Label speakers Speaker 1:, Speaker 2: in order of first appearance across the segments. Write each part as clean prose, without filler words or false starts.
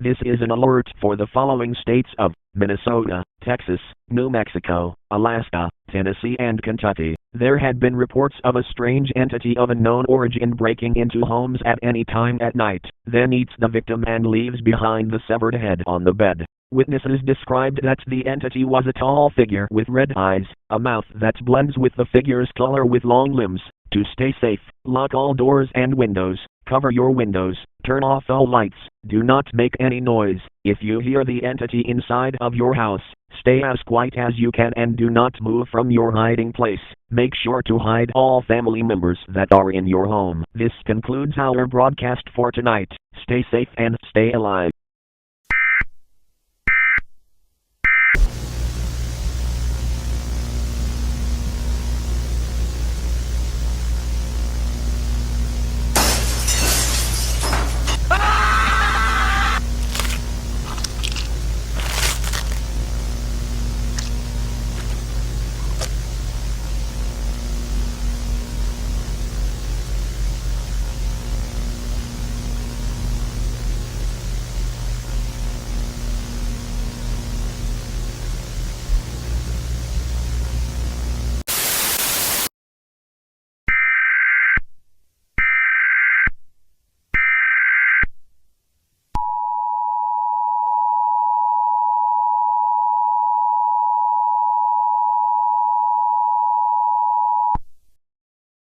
Speaker 1: This is an alert for the following states of Minnesota, Texas, New Mexico, Alaska, Tennessee and Kentucky. There had been reports of a strange entity of unknown origin breaking into homes at any time at night, then eats the victim and leaves behind the severed head on the bed. Witnesses described that the entity was a tall figure with red eyes, a mouth that blends with the figure's color with long limbs. To stay safe, lock all doors and windows, cover your windows, turn off all lights, do not make any noise. If you hear the entity inside of your house, stay as quiet as you can and do not move from your hiding place. Make sure to hide all family members that are in your home. This concludes our broadcast for tonight. Stay safe and stay alive.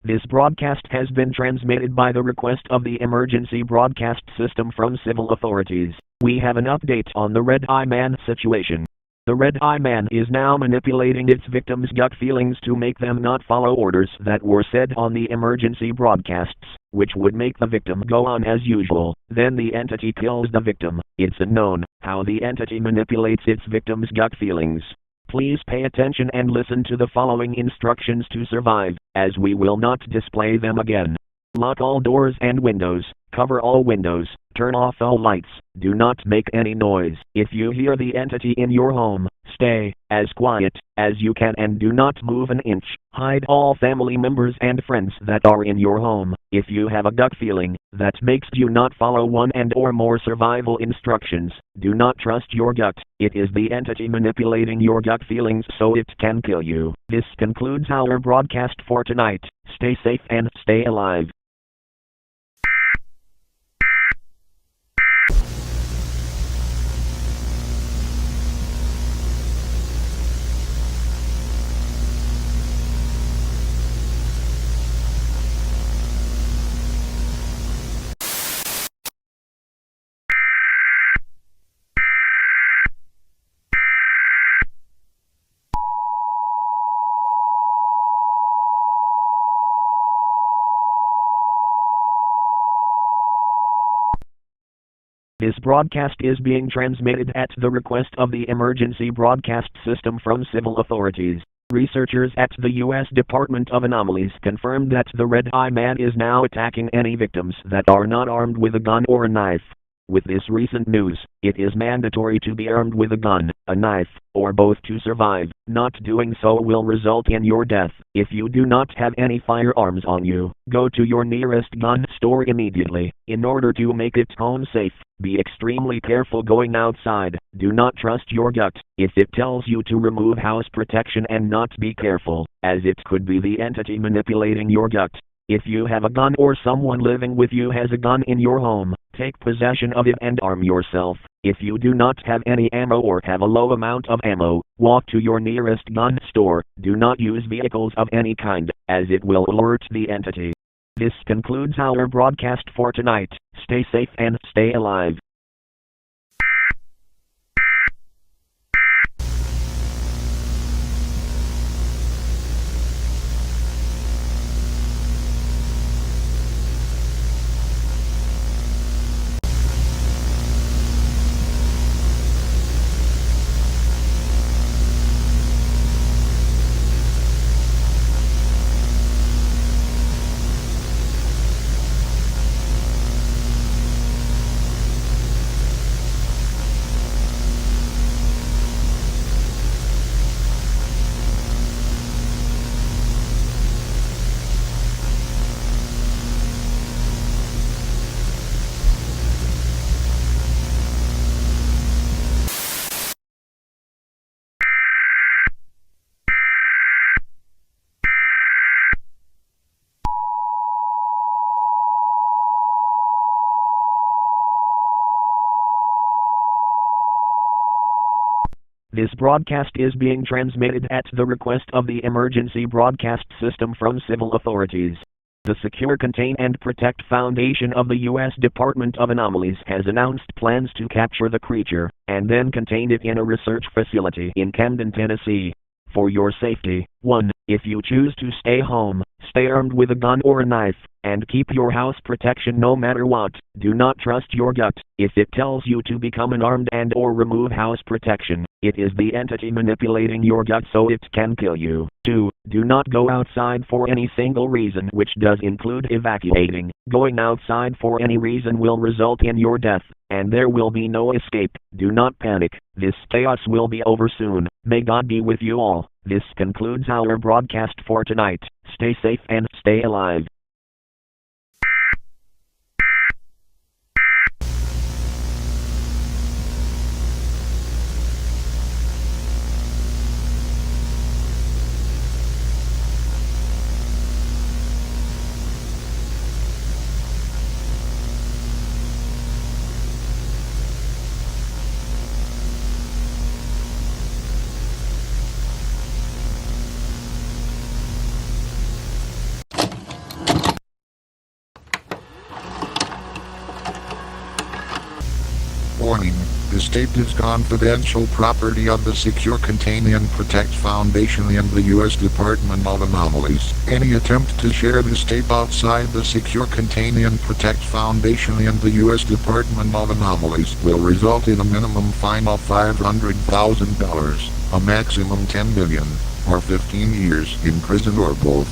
Speaker 1: This broadcast has been transmitted by the request of the emergency broadcast system from civil authorities. We have an update on the Red Eye Man situation. The Red Eye Man is now manipulating its victims' gut feelings to make them not follow orders that were said on the emergency broadcasts, which would make the victim go on as usual. Then the entity kills the victim. It's unknown how the entity manipulates its victims' gut feelings. Please pay attention and listen to the following instructions to survive, as we will not display them again. Lock all doors and windows, cover all windows, turn off all lights, do not make any noise. If you hear the entity in your home, stay as quiet as you can and do not move an inch. Hide all family members and friends that are in your home. If you have a gut feeling that makes you not follow one and or more survival instructions, do not trust your gut. It is the entity manipulating your gut feelings so it can kill you. This concludes our broadcast for tonight. Stay safe and stay alive. This broadcast is being transmitted at the request of the emergency broadcast system from civil authorities. Researchers at the U.S. Department of Anomalies confirmed that the Red Eye Man is now attacking any victims that are not armed with a gun or a knife. With this recent news, it is mandatory to be armed with a gun, a knife, or both to survive. Not doing so will result in your death. If you do not have any firearms on you, go to your nearest gun store immediately. In order to make it home safe, be extremely careful going outside. Do not trust your gut if it tells you to remove house protection and not be careful, as it could be the entity manipulating your gut. If you have a gun or someone living with you has a gun in your home, take possession of it and arm yourself. If you do not have any ammo or have a low amount of ammo, walk to your nearest gun store. Do not use vehicles of any kind, as it will alert the entity. This concludes our broadcast for tonight. Stay safe and stay alive. This broadcast is being transmitted at the request of the Emergency Broadcast System from civil authorities. The Secure, Contain, and Protect Foundation of the U.S. Department of Anomalies has announced plans to capture the creature, and then contain it in a research facility in Camden, Tennessee. For your safety, 1. If you choose to stay home, stay armed with a gun or a knife, and keep your house protection no matter what. Do not trust your gut. If it tells you to become unarmed and or remove house protection, it is the entity manipulating your gut so it can kill you. 2. Do not go outside for any single reason, which does include evacuating. Going outside for any reason will result in your death, and there will be no escape. Do not panic. This chaos will be over soon. May God be with you all. This concludes our broadcast for tonight. Stay safe and stay alive.
Speaker 2: Warning. This tape is confidential property of the Secure, Contain, and Protect Foundation and the U.S. Department of Anomalies. Any attempt to share this tape outside the Secure, Contain, and Protect Foundation and the U.S. Department of Anomalies will result in a minimum fine of $500,000, a maximum $10 million, or 15 years in prison or both.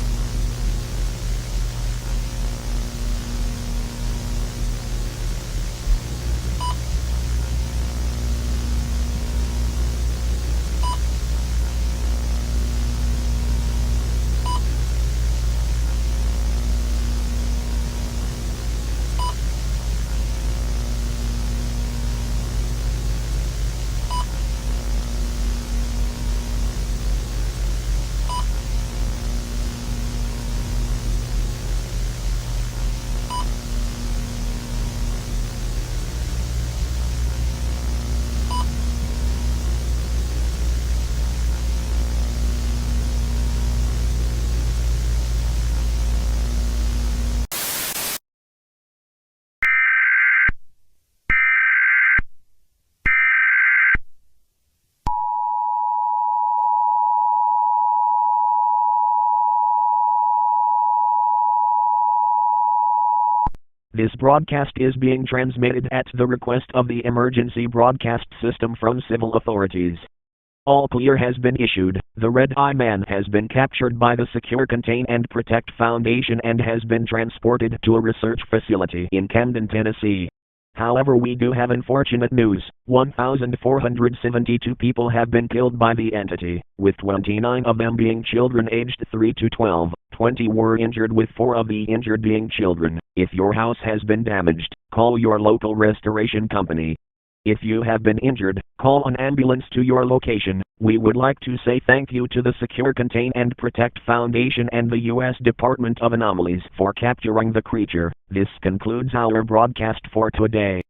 Speaker 1: This broadcast is being transmitted at the request of the Emergency Broadcast System from civil authorities. All clear has been issued. The Red Eye Man has been captured by the Secure, Contain, and Protect Foundation and has been transported to a research facility in Camden, Tennessee. However, we do have unfortunate news. 1,472 people have been killed by the entity, with 29 of them being children aged 3 to 12. 20 were injured, with 4 of the injured being children. If your house has been damaged, call your local restoration company. If you have been injured, call an ambulance to your location. We would like to say thank you to the Secure, Contain, and Protect Foundation and the U.S. Department of Anomalies for capturing the creature. This concludes our broadcast for today.